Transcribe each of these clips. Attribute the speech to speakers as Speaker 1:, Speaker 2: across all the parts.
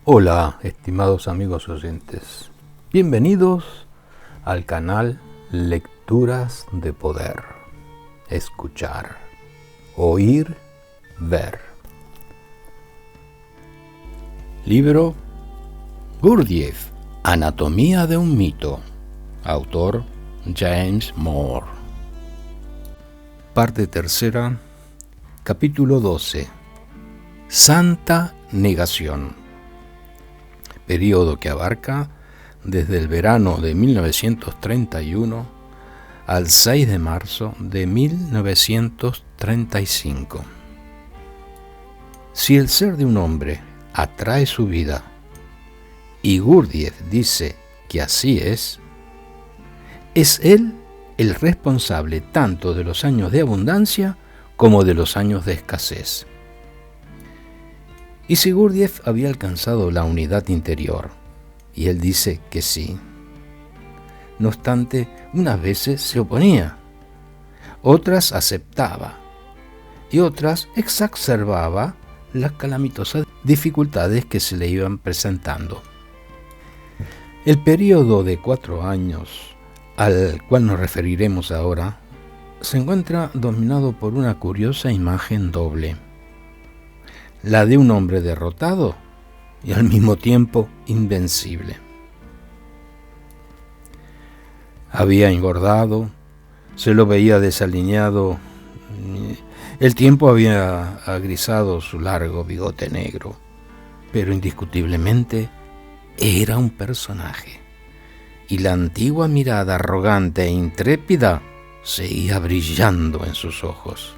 Speaker 1: Hola, estimados amigos oyentes. Bienvenidos al canal Lecturas de Poder. Escuchar, oír, ver. Libro Gurdjieff, Anatomía de un mito. Autor James Moore. Parte tercera, capítulo 12. Santa negación. Periodo que abarca desde el verano de 1931 al 6 de marzo de 1935. Si el ser de un hombre atrae su vida, y Gurdjieff dice que así es él el responsable tanto de los años de abundancia como de los años de escasez. Y si Gurdjieff había alcanzado la unidad interior, y él dice que sí. No obstante, unas veces se oponía, otras aceptaba, y otras exacerbaba las calamitosas dificultades que se le iban presentando. El periodo de 4 años, al cual nos referiremos ahora, se encuentra dominado por una curiosa imagen doble. La de un hombre derrotado y al mismo tiempo invencible. Había engordado, se lo veía desaliñado, el tiempo había agrisado su largo bigote negro, pero indiscutiblemente era un personaje, y la antigua mirada arrogante e intrépida seguía brillando en sus ojos.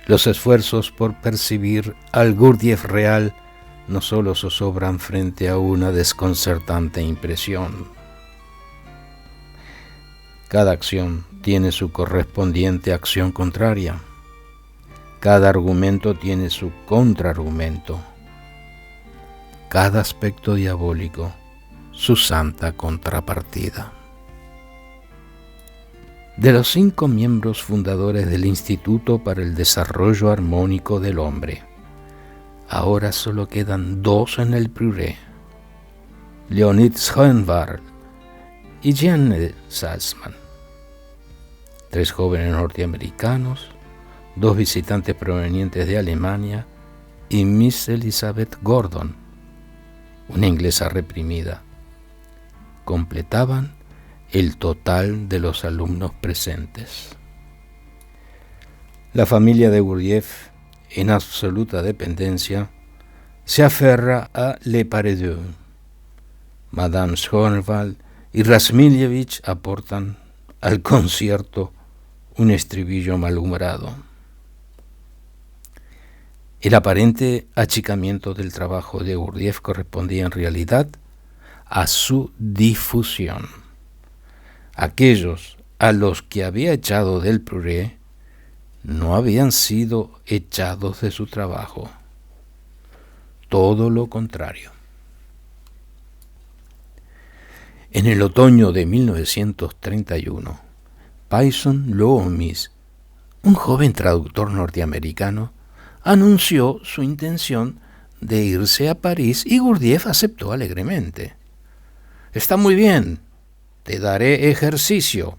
Speaker 1: Los esfuerzos por percibir al Gurdjieff real no solo zozobran frente a una desconcertante impresión. Cada acción tiene su correspondiente acción contraria. Cada argumento tiene su contraargumento. Cada aspecto diabólico su santa contrapartida. De los 5 miembros fundadores del Instituto para el Desarrollo Armónico del Hombre, ahora solo quedan 2 en el Pruré: Leonid Schoenwald y Jeanne Salzman. 3 jóvenes norteamericanos, 2 visitantes provenientes de Alemania y Miss Elizabeth Gordon, una inglesa reprimida, completaban el total de los alumnos presentes. La familia de Gurdjieff, en absoluta dependencia, se aferra a Le Pardieu. Madame Schoenwald y Razmilievich aportan al concierto un estribillo malhumorado. El aparente achicamiento del trabajo de Gurdjieff correspondía en realidad a su difusión. Aquellos a los que había echado del Pruré no habían sido echados de su trabajo. Todo lo contrario. En el otoño de 1931, Payson Loomis, un joven traductor norteamericano, anunció su intención de irse a París y Gurdjieff aceptó alegremente. «Está muy bien, te daré ejercicio».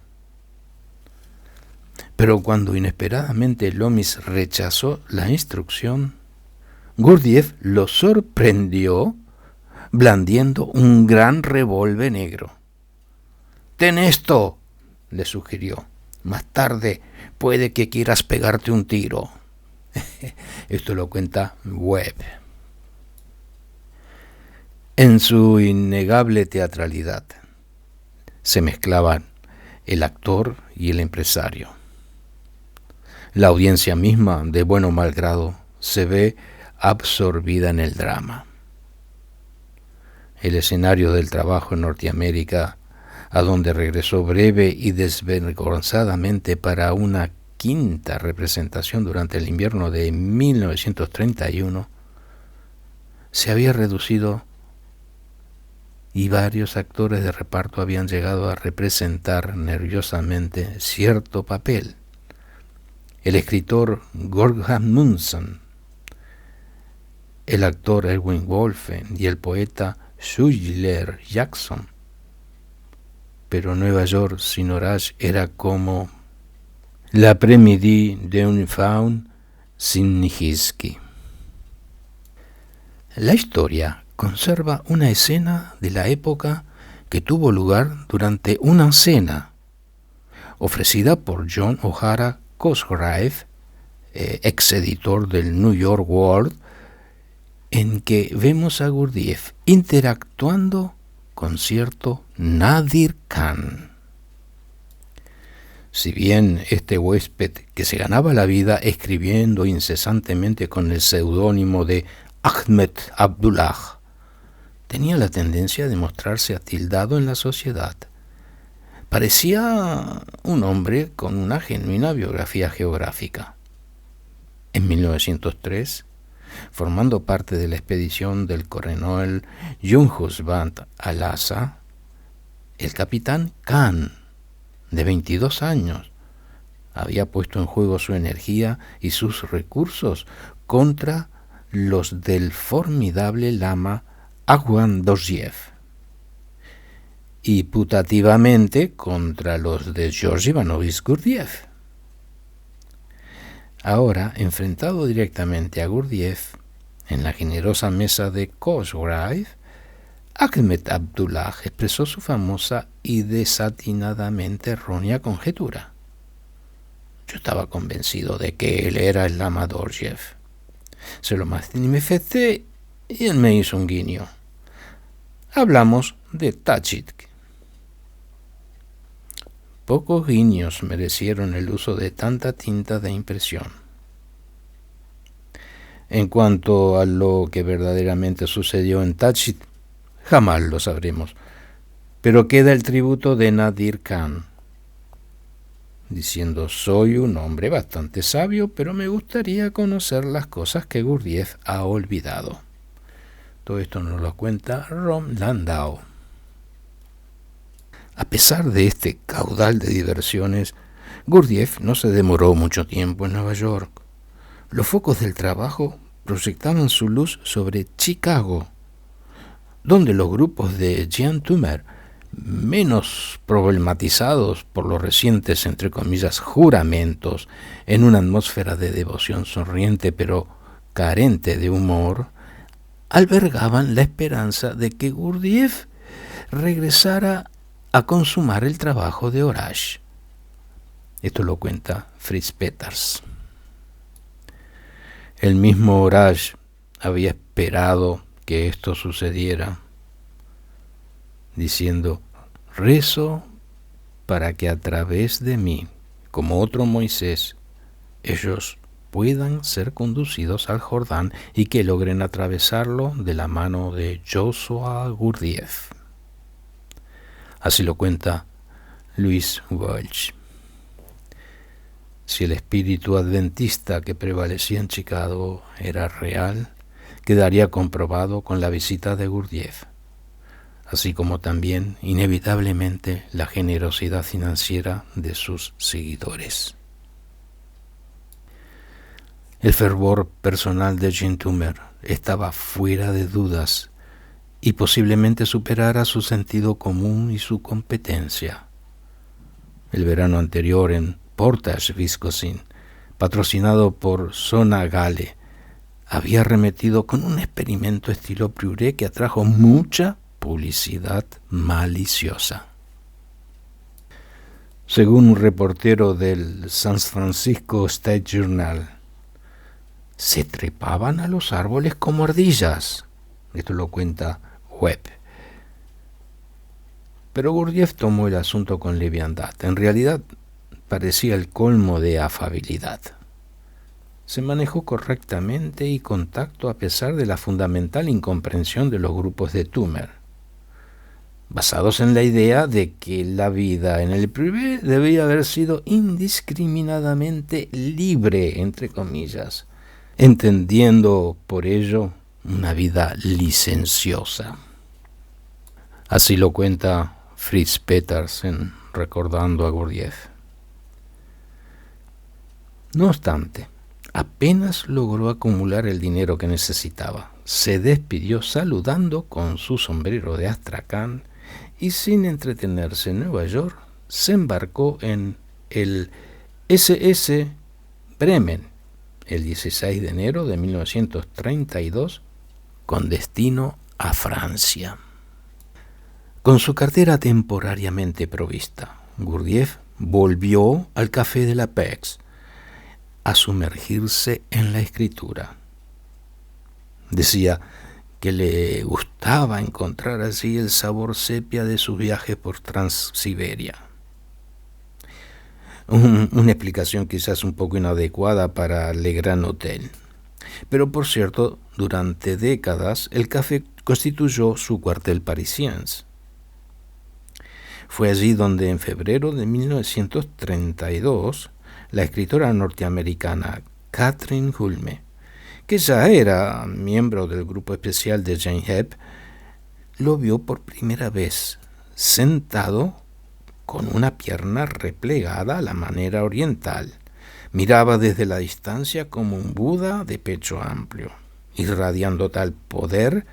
Speaker 1: Pero cuando inesperadamente Loomis rechazó la instrucción, Gurdjieff lo sorprendió blandiendo un gran revólver negro. «Ten esto», le sugirió. «Más tarde puede que quieras pegarte un tiro». Esto lo cuenta Webb. En su innegable teatralidad se mezclaban el actor y el empresario. La audiencia misma, de buen o mal grado, se ve absorbida en el drama. El escenario del trabajo en Norteamérica, a donde regresó breve y desvergonzadamente para una 5ª representación durante el invierno de 1931, se había reducido y varios actores de reparto habían llegado a representar nerviosamente cierto papel. El escritor Gorg Amundsen, el actor Erwin Wolfe y el poeta Schuyler Jackson. Pero Nueva York sin Horace era como l'après-midi d'une faune sin Nijinsky. La historia conserva una escena de la época que tuvo lugar durante una cena ofrecida por John O'Hara Cosgrave, ex editor del New York World, en que vemos a Gurdjieff interactuando con cierto Nadir Khan. Si bien este huésped, que se ganaba la vida escribiendo incesantemente con el seudónimo de Ahmed Abdullah, tenía la tendencia de mostrarse atildado en la sociedad. Parecía un hombre con una genuina biografía geográfica. En 1903, formando parte de la expedición del coronel Yunus Band al-Asa, el capitán Khan, de 22 años, había puesto en juego su energía y sus recursos contra los del formidable lama Agwan Dorjiev y putativamente contra los de Georgi Ivanovich Gurdjieff. Ahora, enfrentado directamente a Gurdjieff, en la generosa mesa de Cosgrave, Ahmed Abdullah expresó su famosa y desatinadamente errónea conjetura. Yo estaba convencido de que él era el lama Dorjiev. Se lo manifesté y él me hizo un guiño. Hablamos de Tajik. Pocos guiños merecieron el uso de tanta tinta de impresión. En cuanto a lo que verdaderamente sucedió en Tajik, jamás lo sabremos, pero queda el tributo de Nadir Khan, diciendo: soy un hombre bastante sabio, pero me gustaría conocer las cosas que Gurdjieff ha olvidado. Todo esto nos lo cuenta Rom Landau. A pesar de este caudal de diversiones, Gurdjieff no se demoró mucho tiempo en Nueva York. Los focos del trabajo proyectaban su luz sobre Chicago, donde los grupos de Jean Toomer, menos problematizados por los recientes, entre comillas, juramentos, en una atmósfera de devoción sonriente pero carente de humor, albergaban la esperanza de que Gurdjieff regresara a consumar el trabajo de Horace. Esto lo cuenta Fritz Peters. El mismo Horace había esperado que esto sucediera, diciendo: rezo para que a través de mí, como otro Moisés, ellos puedan ser conducidos al Jordán y que logren atravesarlo de la mano de Joshua Gurdjieff. Así lo cuenta Louis Welch. Si el espíritu adventista que prevalecía en Chicago era real, quedaría comprobado con la visita de Gurdjieff, así como también, inevitablemente, la generosidad financiera de sus seguidores. El fervor personal de Jean Toomer estaba fuera de dudas y posiblemente superara su sentido común y su competencia. El verano anterior en Portage, Wisconsin, patrocinado por Sona Gale, había arremetido con un experimento estilo Priure que atrajo mucha publicidad maliciosa. Según un reportero del San Francisco State Journal, se trepaban a los árboles como ardillas. Esto lo cuenta Webb. Pero Gurdjieff tomó el asunto con liviandad. En realidad, parecía el colmo de afabilidad. Se manejó correctamente y con tacto a pesar de la fundamental incomprensión de los grupos de Toomer, basados en la idea de que la vida en el privé debía haber sido indiscriminadamente libre, entre comillas, entendiendo por ello una vida licenciosa. Así lo cuenta Fritz Peters en Recordando a Gurdjieff. No obstante, Apenas logró acumular el dinero que necesitaba. Se despidió saludando con su sombrero de astracán y sin entretenerse en Nueva York, se embarcó en el SS Bremen el 16 de enero de 1932 con destino a Francia. Con su cartera temporariamente provista, Gurdjieff volvió al café de la Pécs a sumergirse en la escritura. Decía que le gustaba encontrar allí el sabor sepia de sus viajes por Transsiberia. Una explicación quizás un poco inadecuada para Le Grand Hotel. Pero por cierto, durante décadas el café constituyó su cuartel parisiense. Fue allí donde en febrero de 1932 la escritora norteamericana Kathryn Hulme, que ya era miembro del grupo especial de Jane Hepp, lo vio por primera vez sentado con una pierna replegada a la manera oriental. Miraba desde la distancia como un Buda de pecho amplio, irradiando tal poder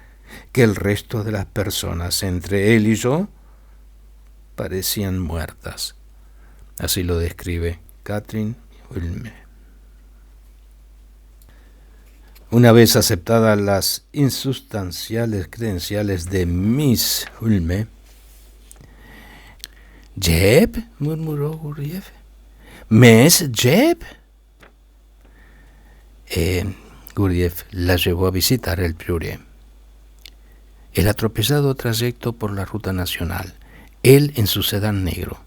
Speaker 1: que el resto de las personas, entre él y yo, parecían muertas. Así lo describe Kathryn Hulme. Una vez aceptadas las insustanciales credenciales de Miss Hulme, «¿Jeb?», murmuró Gurdjieff. «¿Miss Jeb?». Gurdjieff la llevó a visitar el Piure. El atropellado trayecto por la ruta nacional, él en su sedán negro,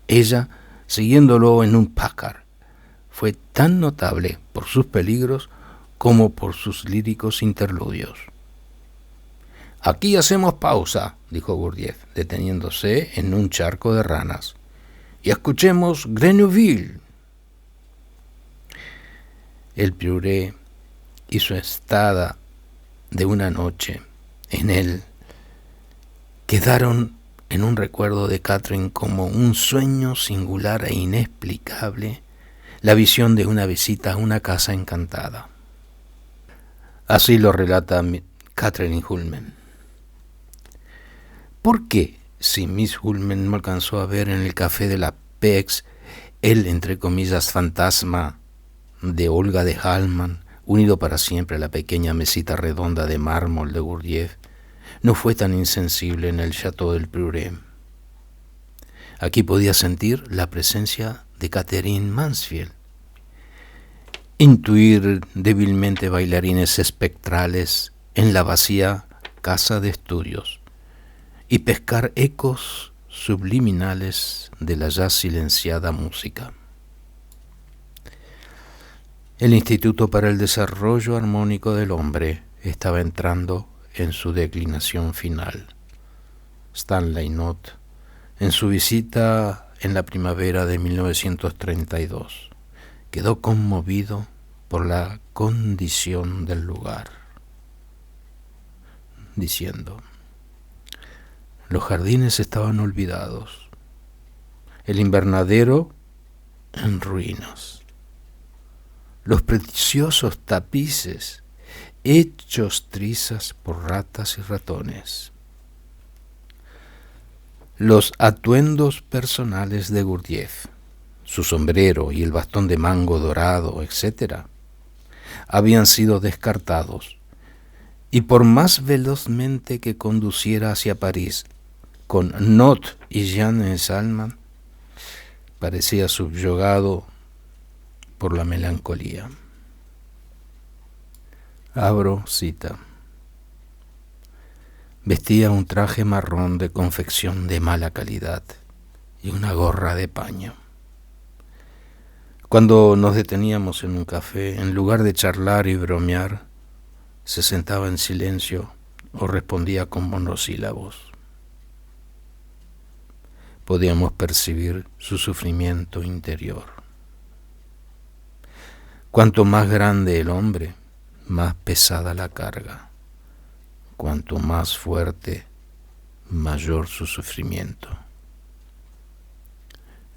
Speaker 1: ella siguiéndolo en un Packard, fue tan notable por sus peligros como por sus líricos interludios. «Aquí hacemos pausa», dijo Gurdjieff, deteniéndose en un charco de ranas, «y escuchemos Grenouille». El Piure y su estada de una noche en él quedaron en un recuerdo de Kathryn como un sueño singular e inexplicable, la visión de una visita a una casa encantada. Así lo relata Kathryn Hulme. ¿Por qué, si Miss Hulme no alcanzó a ver en el café de la Pécs el, entre comillas, fantasma de Olga de Hallman, unido para siempre a la pequeña mesita redonda de mármol de Gurdjieff, no fue tan insensible en el Château del Piure? Aquí podía sentir la presencia de Catherine Mansfield, intuir débilmente bailarines espectrales en la vacía casa de estudios y pescar ecos subliminales de la ya silenciada música. El Instituto para el Desarrollo Armónico del Hombre estaba entrando en su declinación final. Stanley Knott, en su visita en la primavera de 1932, quedó conmovido por la condición del lugar, diciendo: «Los jardines estaban olvidados, el invernadero en ruinas, los preciosos tapices hechos trizas por ratas y ratones, los atuendos personales de Gurdjieff, su sombrero y el bastón de mango dorado, etc., habían sido descartados, y por más velozmente que conduciera hacia París, con Knott y Jeanne Salman, parecía subyugado por la melancolía». Abro cita. Vestía un traje marrón de confección de mala calidad y una gorra de paño. Cuando nos deteníamos en un café, en lugar de charlar y bromear, se sentaba en silencio o respondía con monosílabos. Podíamos percibir su sufrimiento interior. Cuanto más grande el hombre, más pesada la carga. Cuanto más fuerte, mayor su sufrimiento.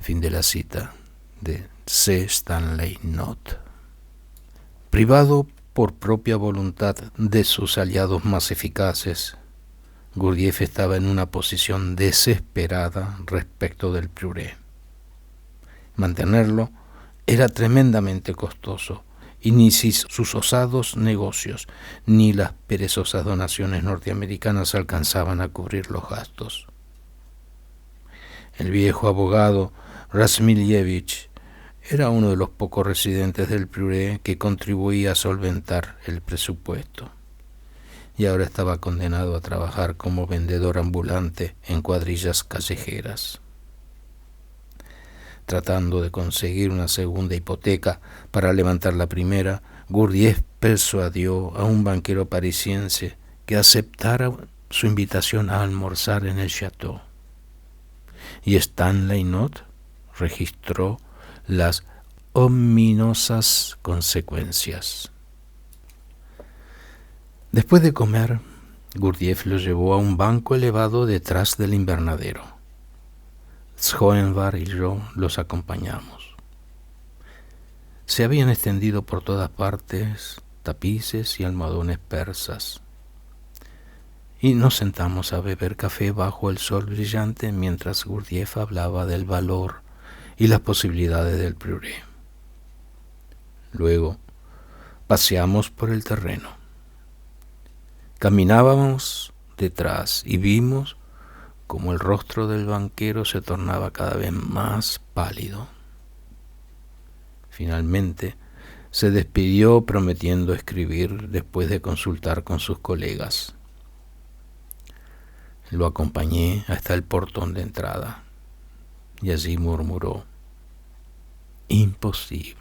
Speaker 1: Fin de la cita de C. Stanley Knott. Privado por propia voluntad de sus aliados más eficaces, Gurdjieff estaba en una posición desesperada respecto del Piuré. Mantenerlo era tremendamente costoso, y ni sus osados negocios ni las perezosas donaciones norteamericanas alcanzaban a cubrir los gastos. El viejo abogado Razmilievich era uno de los pocos residentes del Piuré que contribuía a solventar el presupuesto, y ahora estaba condenado a trabajar como vendedor ambulante en cuadrillas callejeras. Tratando de conseguir una segunda hipoteca para levantar la primera, Gurdjieff persuadió a un banquero parisiense que aceptara su invitación a almorzar en el Château. Y Stanley Knott registró las ominosas consecuencias. Después de comer, Gurdjieff lo llevó a un banco elevado detrás del invernadero. Schoenvar y yo los acompañamos. Se habían extendido por todas partes tapices y almohadones persas, y nos sentamos a beber café bajo el sol brillante mientras Gurdjieff hablaba del valor y las posibilidades del Piuré. Luego paseamos por el terreno. Caminábamos detrás y vimos como el rostro del banquero se tornaba cada vez más pálido. Finalmente se despidió prometiendo escribir después de consultar con sus colegas. Lo acompañé hasta el portón de entrada y allí murmuró: imposible,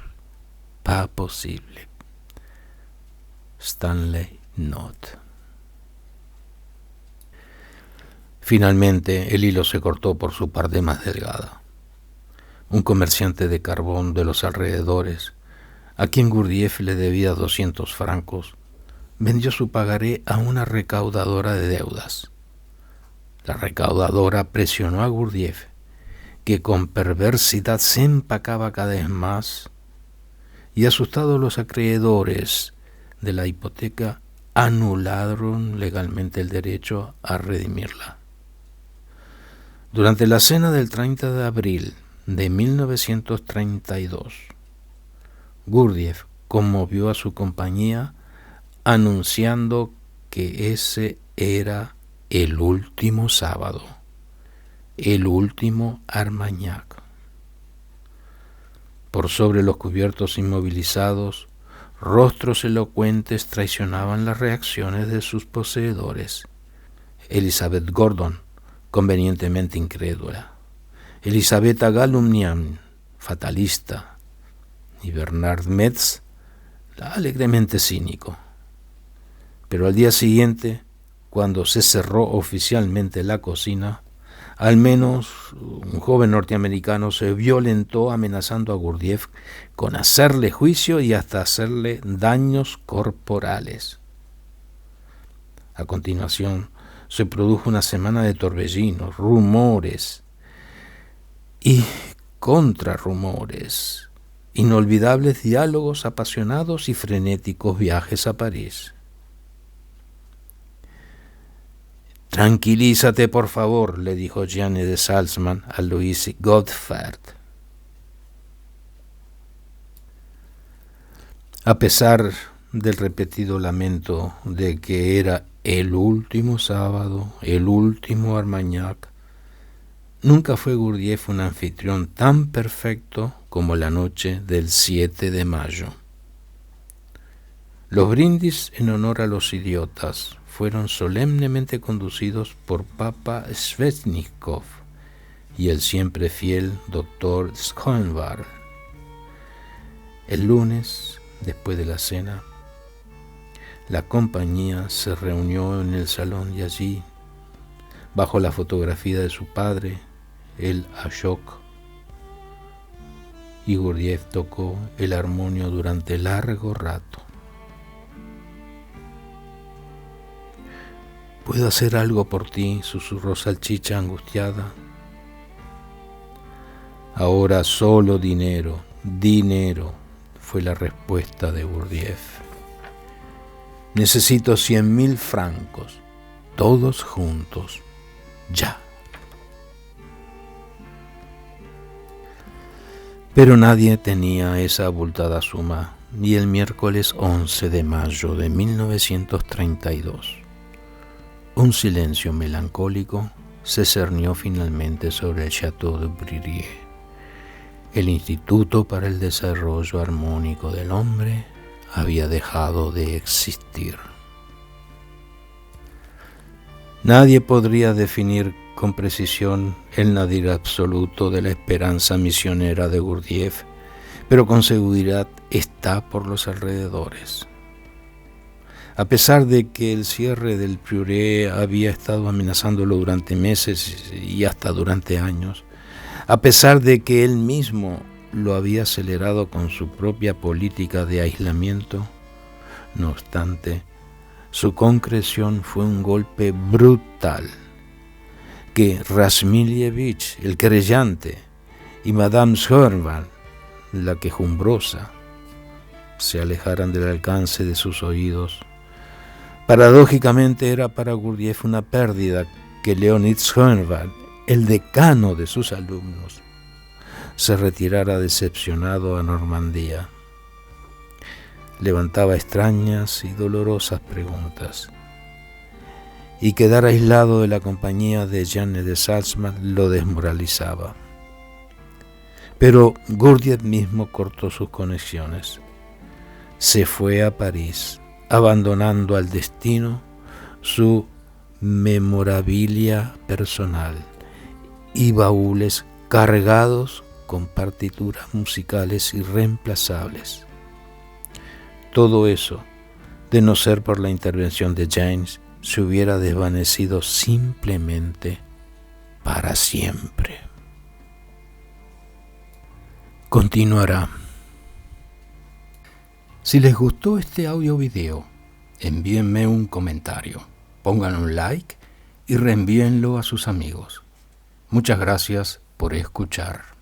Speaker 1: pas posible. Stanley Knott. Finalmente el hilo se cortó por su parte más delgada. Un comerciante de carbón de los alrededores, a quien Gurdjieff le debía 200 francos, vendió su pagaré a una recaudadora de deudas. La recaudadora presionó a Gurdjieff, que con perversidad se empacaba cada vez más, y asustados los acreedores de la hipoteca anularon legalmente el derecho a redimirla. Durante la cena del 30 de abril de 1932, Gurdjieff conmovió a su compañía anunciando que ese era el último sábado, el último Armagnac. Por sobre los cubiertos inmovilizados, rostros elocuentes traicionaban las reacciones de sus poseedores. Elizabeth Gordon, convenientemente incrédula; Elisabetta Galunyan, fatalista; y Bernard Metz, alegremente cínico. Pero al día siguiente, cuando se cerró oficialmente la cocina, al menos un joven norteamericano se violentó amenazando a Gurdjieff con hacerle juicio y hasta hacerle daños corporales. A continuación, se produjo una semana de torbellinos, rumores y contrarrumores, inolvidables diálogos apasionados y frenéticos viajes a París. «Tranquilízate, por favor», le dijo Jeanne de Salzmann a Louise Goldfeld. A pesar del repetido lamento de que era el último sábado, el último Armagnac, nunca fue Gurdjieff un anfitrión tan perfecto como la noche del 7 de mayo. Los brindis en honor a los idiotas fueron solemnemente conducidos por Papa Svechnikov y el siempre fiel doctor Schoenvar. El lunes, después de la cena, la compañía se reunió en el salón y allí, bajo la fotografía de su padre, el Ashok, y Gurdjieff tocó el armonio durante largo rato. «¿Puedo hacer algo por ti?», susurró Salchicha angustiada. «Ahora solo dinero, dinero, fue la respuesta de Gurdjieff. Necesito 100.000 francos, todos juntos, ya. Pero nadie tenía esa abultada suma, y el miércoles 11 de mayo de 1932, un silencio melancólico se cernió finalmente sobre el Château de Bririer. El Instituto para el Desarrollo Armónico del Hombre había dejado de existir. Nadie podría definir con precisión el nadir absoluto de la esperanza misionera de Gurdjieff, pero con seguridad está por los alrededores. A pesar de que el cierre del Prioré había estado amenazándolo durante meses y hasta durante años, a pesar de que él mismo lo había acelerado con su propia política de aislamiento, no obstante, su concreción fue un golpe brutal que Razmilievich, el querellante, y Madame Schoenwald, la quejumbrosa, se alejaran del alcance de sus oídos. Paradójicamente era para Gurdjieff una pérdida que Leonid Schoenwald, el decano de sus alumnos, se retirara decepcionado a Normandía. Levantaba extrañas y dolorosas preguntas, y quedar aislado de la compañía de Jeanne de Salzmann lo desmoralizaba. Pero Gurdjieff mismo cortó sus conexiones. Se fue a París, abandonando al destino su memorabilia personal y baúles cargados con partituras musicales irreemplazables. Todo eso, de no ser por la intervención de James, se hubiera desvanecido simplemente para siempre. Continuará. Si les gustó este audio video, envíenme un comentario, pongan un like y reenvíenlo a sus amigos. Muchas gracias por escuchar.